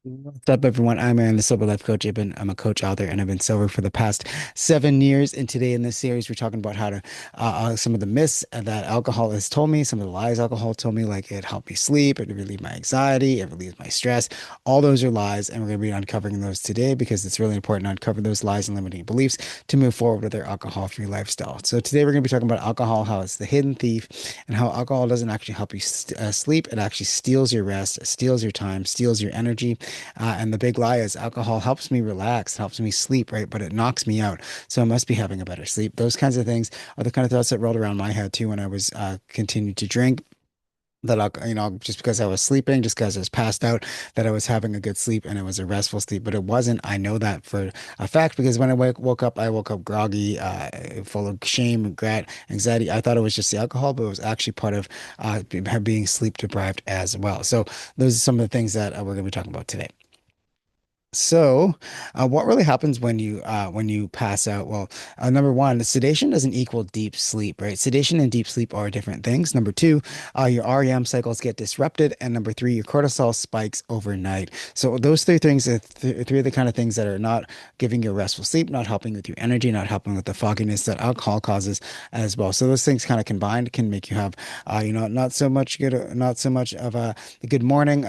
What's up, everyone? I'm Aaron, the Sober Life Coach. I'm a coach out there, and I've been sober for the past 7 years. And today in this series, we're talking about how to some of the myths that alcohol has told me, some of the lies alcohol told me, like it helped me sleep, it relieved my anxiety, it relieved my stress. All those are lies, and we're going to be uncovering those today because it's really important to uncover those lies and limiting beliefs to move forward with our alcohol-free lifestyle. So today we're going to be talking about alcohol, how it's the hidden thief, and how alcohol doesn't actually help you sleep. It actually steals your rest, steals your time, steals your energy, and the big lie is alcohol helps me relax, helps me sleep, right? But it knocks me out. So I must be having a better sleep. Those kinds of things are the kind of thoughts that rolled around my head too when I was continued to drink. That just because I was sleeping, just because I was passed out, that I was having a good sleep and it was a restful sleep, but it wasn't. I know that for a fact because when woke up, I woke up groggy, full of shame, regret, anxiety. I thought it was just the alcohol, but it was actually part of being sleep deprived as well. So those are some of the things that we're going to be talking about today. So, what really happens when you pass out? Well, number one, sedation doesn't equal deep sleep, right? Sedation and deep sleep are different things. Number two, your REM cycles get disrupted, and number three, your cortisol spikes overnight. So those three things are three of the kind of things that are not giving you restful sleep, not helping with your energy, not helping with the fogginess that alcohol causes as well. So those things kind of combined can make you have, not so much of a good morning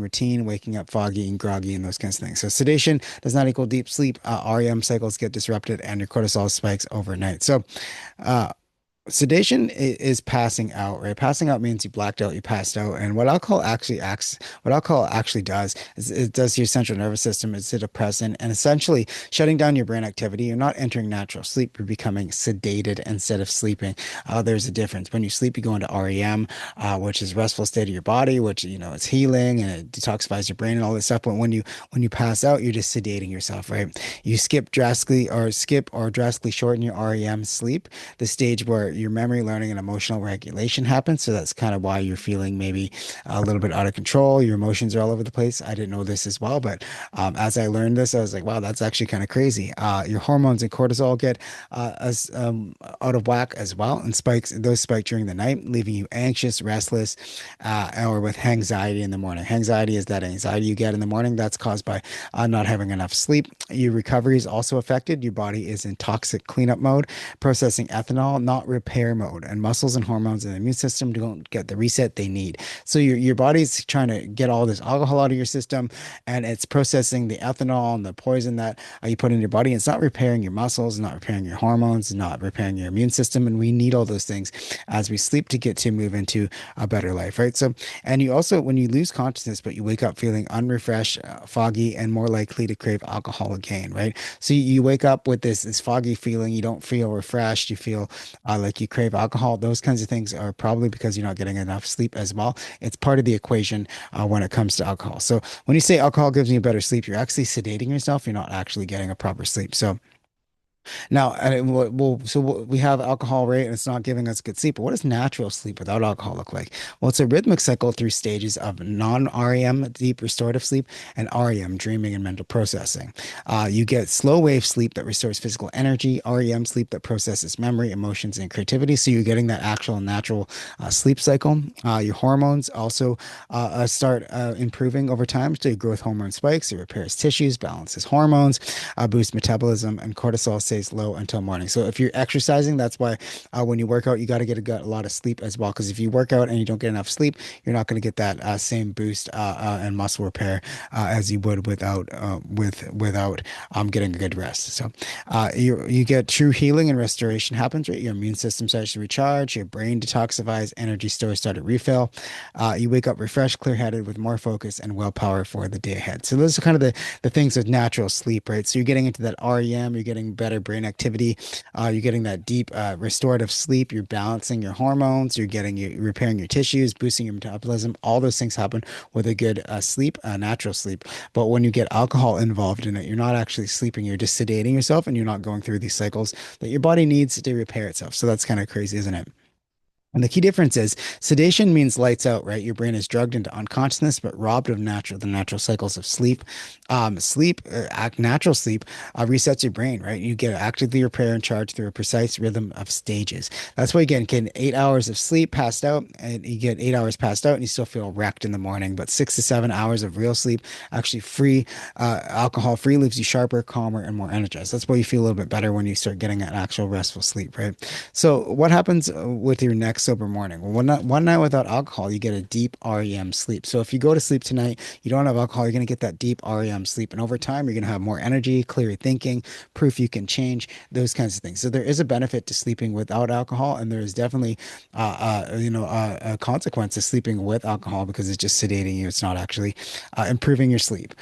routine, waking up foggy and groggy and those kinds of things. So sedation does not equal deep sleep. REM cycles get disrupted and your cortisol spikes overnight. So uh, sedation is passing out, right? Passing out means you blacked out, you passed out. And what alcohol actually does is it does to your central nervous system. It's a depressant and essentially shutting down your brain activity. You're not entering natural sleep. You're becoming sedated instead of sleeping. There's a difference. When you sleep, you go into REM, which is restful state of your body, which, it's healing and it detoxifies your brain and all this stuff. But when you pass out, you're just sedating yourself, right? You skip or drastically shorten your REM sleep, the stage where your memory, learning, and emotional regulation happens. So that's kind of why you're feeling maybe a little bit out of control. Your emotions are all over the place. I didn't know this as well, but as I learned this, I was like, wow, that's actually kind of crazy. Your hormones and cortisol get out of whack as well, and those spike during the night, leaving you anxious, restless, or with anxiety in the morning. Anxiety is that anxiety you get in the morning that's caused by not having enough sleep. Your recovery is also affected. Your body is in toxic cleanup mode, processing ethanol, not repair mode, and muscles and hormones and the immune system don't get the reset they need. So your body's trying to get all this alcohol out of your system, and it's processing the ethanol and the poison that you put in your body. It's not repairing your muscles, not repairing your hormones, not repairing your immune system, and we need all those things as we sleep to get to move into a better life, right? So, and you also, when you lose consciousness, but you wake up feeling unrefreshed, foggy, and more likely to crave alcohol again, right? So you wake up with this foggy feeling. You don't feel refreshed. You feel like you crave alcohol. Those kinds of things are probably because you're not getting enough sleep as well. It's part of the equation when it comes to alcohol. So when you say alcohol gives me a better sleep, you're actually sedating yourself. You're not actually getting a proper sleep. So now, we have alcohol, right? And it's not giving us good sleep. But what does natural sleep without alcohol look like? Well, it's a rhythmic cycle through stages of non-REM, deep restorative sleep, and REM, dreaming and mental processing. You get slow wave sleep that restores physical energy, REM sleep that processes memory, emotions, and creativity. So you're getting that actual natural sleep cycle. Your hormones also start improving over time. So your growth hormone spikes, it repairs tissues, balances hormones, boosts metabolism, and cortisol stays low until morning. So if you're exercising, that's why when you work out, you got to get a lot of sleep as well. Because if you work out and you don't get enough sleep, you're not going to get that same boost and muscle repair as you would without getting a good rest. So you get true healing and restoration happens, right? Your immune system starts to recharge, your brain detoxifies, energy stores start to refill. You wake up refreshed, clear-headed, with more focus and willpower for the day ahead. So those are kind of the things with natural sleep, right? So you're getting into that REM, you're getting better brain activity, you're getting that deep restorative sleep, you're balancing your hormones, you're repairing your tissues, boosting your metabolism. All those things happen with a good sleep, natural sleep. But when you get alcohol involved in it, you're not actually sleeping, you're just sedating yourself and you're not going through these cycles that your body needs to repair itself. So that's kind of crazy, isn't it? And the key difference is sedation means lights out, right? Your brain is drugged into unconsciousness, but robbed of the natural cycles of sleep. Natural sleep resets your brain, right? You get actively repair and charge through a precise rhythm of stages. That's why you get 8 hours of sleep passed out, and you get 8 hours passed out, and you still feel wrecked in the morning. But 6 to 7 hours of real sleep, actually free, alcohol free, leaves you sharper, calmer, and more energized. That's why you feel a little bit better when you start getting an actual restful sleep, right? So, what happens with your next sober morning? Well, one night without alcohol, you get a deep REM sleep. So, if you go to sleep tonight, you don't have alcohol, you're going to get that deep REM sleep. And over time, you're going to have more energy, clearer thinking, proof you can change, those kinds of things. So, there is a benefit to sleeping without alcohol, and there is definitely, a consequence to sleeping with alcohol because it's just sedating you. It's not actually improving your sleep.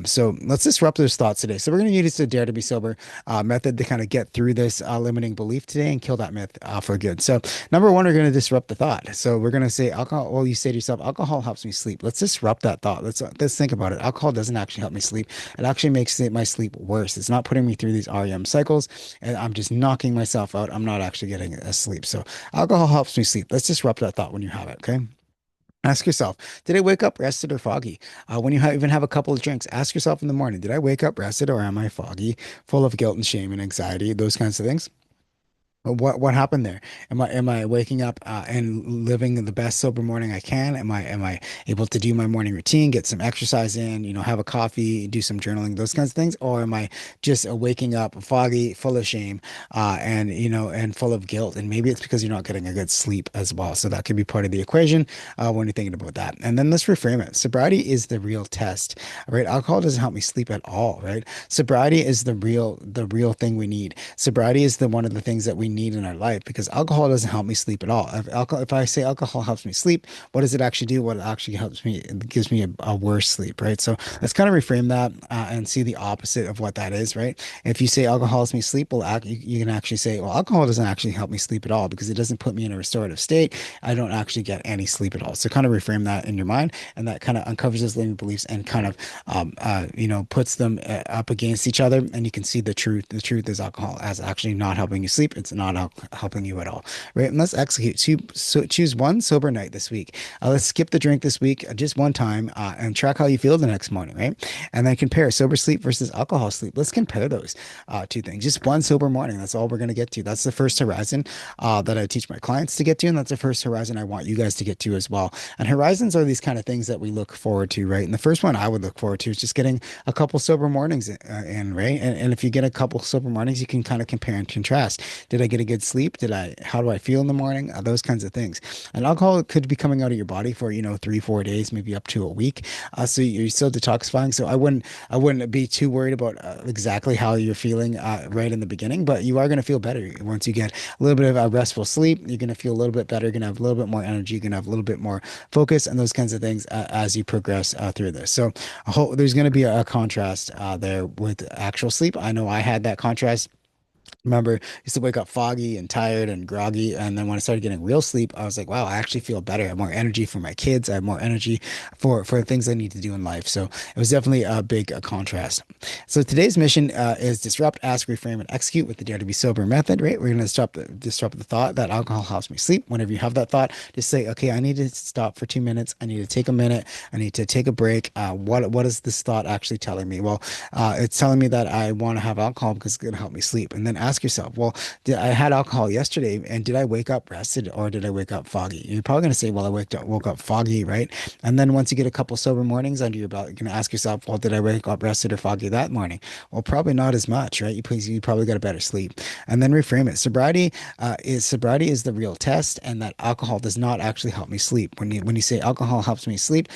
So let's disrupt those thoughts today. So we're going to use the Dare to Be Sober method to kind of get through this limiting belief today and kill that myth for good. So number one, we're going to disrupt the thought. So we're going to say alcohol. Well, you say to yourself, alcohol helps me sleep. Let's disrupt that thought. Let's think about it. Alcohol doesn't actually help me sleep. It actually makes my sleep worse. It's not putting me through these REM cycles, and I'm just knocking myself out. I'm not actually getting a sleep. So alcohol helps me sleep. Let's disrupt that thought when you have it. Okay. Ask yourself, did I wake up rested or foggy? When you even have a couple of drinks, ask yourself in the morning, did I wake up rested or am I foggy, full of guilt and shame and anxiety, those kinds of things? What happened there? Am I waking up and living the best sober morning I can? Am I able to do my morning routine, get some exercise in, have a coffee, do some journaling, those kinds of things? Or am I just waking up foggy, full of shame, and full of guilt? And maybe it's because you're not getting a good sleep as well. So that could be part of the equation when you're thinking about that. And then let's reframe it. Sobriety is the real test, right? Alcohol doesn't help me sleep at all, right? Sobriety is the real thing we need. Sobriety is the one of the things that we need in our life because alcohol doesn't help me sleep at all. If I say alcohol helps me sleep, what does it actually do? What it actually helps me, it gives me a worse sleep, right? So let's kind of reframe that and see the opposite of what that is, right? If you say alcohol helps me sleep, well, you can actually say, well, alcohol doesn't actually help me sleep at all because it doesn't put me in a restorative state. I don't actually get any sleep at all. So kind of reframe that in your mind, and that kind of uncovers those limiting beliefs and kind of, puts them up against each other, and you can see the truth. The truth is alcohol as actually not helping you sleep. It's not helping you at all, right? And let's execute. So choose one sober night this week. Let's skip the drink this week, just one time, and track how you feel the next morning, right? And then compare sober sleep versus alcohol sleep. Let's compare those two things. Just one sober morning. That's all we're going to get to. That's the first horizon that I teach my clients to get to, and that's the first horizon I want you guys to get to as well. And horizons are these kind of things that we look forward to, right? And the first one I would look forward to is just getting a couple sober mornings in, right? And if you get a couple sober mornings, you can kind of compare and contrast. Did I get a good sleep? How do I feel in the morning? Those kinds of things. And alcohol could be coming out of your body for, 3, 4 days, maybe up to a week. So you're still detoxifying. So I wouldn't be too worried about exactly how you're feeling right in the beginning, but you are going to feel better once you get a little bit of a restful sleep. You're going to feel a little bit better. You're going to have a little bit more energy. You're going to have a little bit more focus and those kinds of things as you progress through this. So there's going to be a contrast there with actual sleep. I know I had that contrast. Remember, I used to wake up foggy and tired and groggy. And then when I started getting real sleep, I was like, wow, I actually feel better. I have more energy for my kids. I have more energy for the things I need to do in life. So it was definitely a big contrast. So today's mission is disrupt, ask, reframe, and execute with the Dare to Be Sober method, right? We're going to disrupt the thought that alcohol helps me sleep. Whenever you have that thought, just say, okay, I need to stop for 2 minutes. I need to take a minute. I need to take a break. What is this thought actually telling me? Well, it's telling me that I want to have alcohol because it's going to help me sleep. And then ask yourself, well, I had alcohol yesterday, and did I wake up rested or did I wake up foggy? You're probably going to say, well, I woke up foggy, right? And then once you get a couple sober mornings under your belt, you're going to ask yourself, well, did I wake up rested or foggy that morning? Well, probably not as much, right? You probably got a better sleep. And then reframe it. Sobriety is the real test, and that alcohol does not actually help me sleep. When you say alcohol helps me sleep,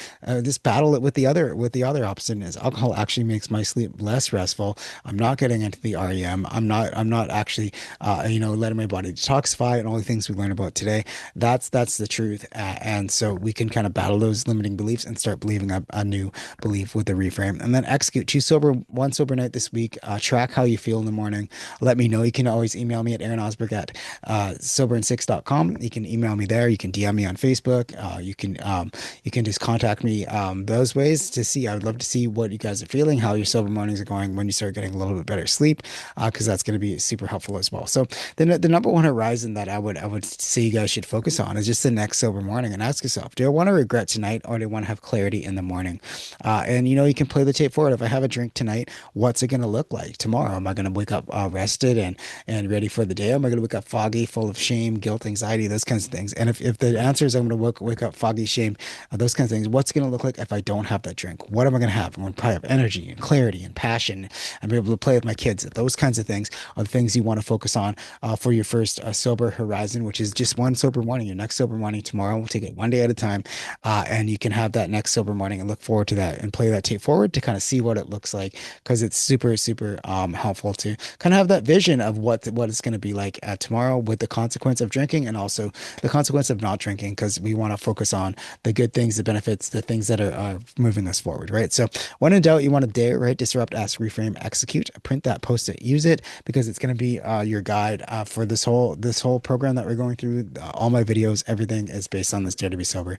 just battle it with the other option is alcohol actually makes my sleep less restful. I'm not getting into the REM. I'm not actually letting my body detoxify and all the things we learned about today. That's the truth. And so we can kind of battle those limiting beliefs and start believing a new belief with the reframe. And then execute. Choose one sober night this week. Track how you feel in the morning. Let me know. You can always email me at aaronosberg at soberand6.com. You can email me there. You can DM me on Facebook. You can just contact me those ways to see. I would love to see what you guys are feeling, how your sober mornings are going when you start getting a little bit better sleep, because that's going to be super super helpful as well. So the number one horizon that I would say you guys should focus on is just the next sober morning and ask yourself, do I want to regret tonight or do I want to have clarity in the morning? And you can play the tape forward. If I have a drink tonight, what's it going to look like tomorrow? Am I going to wake up rested and ready for the day? Am I going to wake up foggy, full of shame, guilt, anxiety, those kinds of things? And if the answer is I'm going to wake up foggy, shame, those kinds of things, what's it going to look like if I don't have that drink? What am I going to have? I'm going to probably have energy and clarity and passion and be able to play with my kids. Those kinds of things are the things you want to focus on for your first sober horizon, which is just one sober morning. Your next sober morning tomorrow. We'll take it one day at a time, and you can have that next sober morning and look forward to that and play that tape forward to kind of see what it looks like because it's super super helpful to kind of have that vision of what it's going to be like tomorrow with the consequence of drinking and also the consequence of not drinking because we want to focus on the good things, the benefits, the things that are moving us forward, right? So when in doubt, you want to dare, right? Disrupt, ask, reframe, execute. Print that, post it, use it because it's going to be your guide for this whole program that we're going through. All my videos, everything is based on this Dare to Be Sober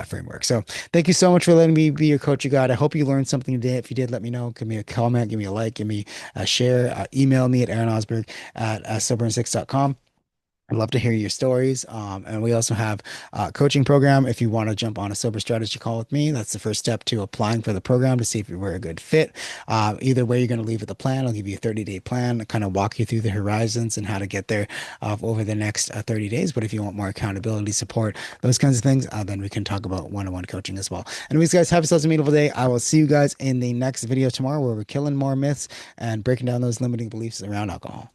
framework. So thank you so much for letting me be your coach, you guide. I hope you learned something today. If you did, let me know. Give me a comment, give me a like, give me a share. Email me at aaronosberg@soberand6.com. I'd love to hear your stories. And we also have a coaching program. If you want to jump on a sober strategy call with me, that's the first step to applying for the program to see if you were a good fit. Either way, you're going to leave with a plan. I'll give you a 30-day plan to kind of walk you through the horizons and how to get there over the next 30 days. But if you want more accountability, support, those kinds of things, then we can talk about one-on-one coaching as well. Anyways, guys, have yourselves a beautiful day. I will see you guys in the next video tomorrow where we're killing more myths and breaking down those limiting beliefs around alcohol.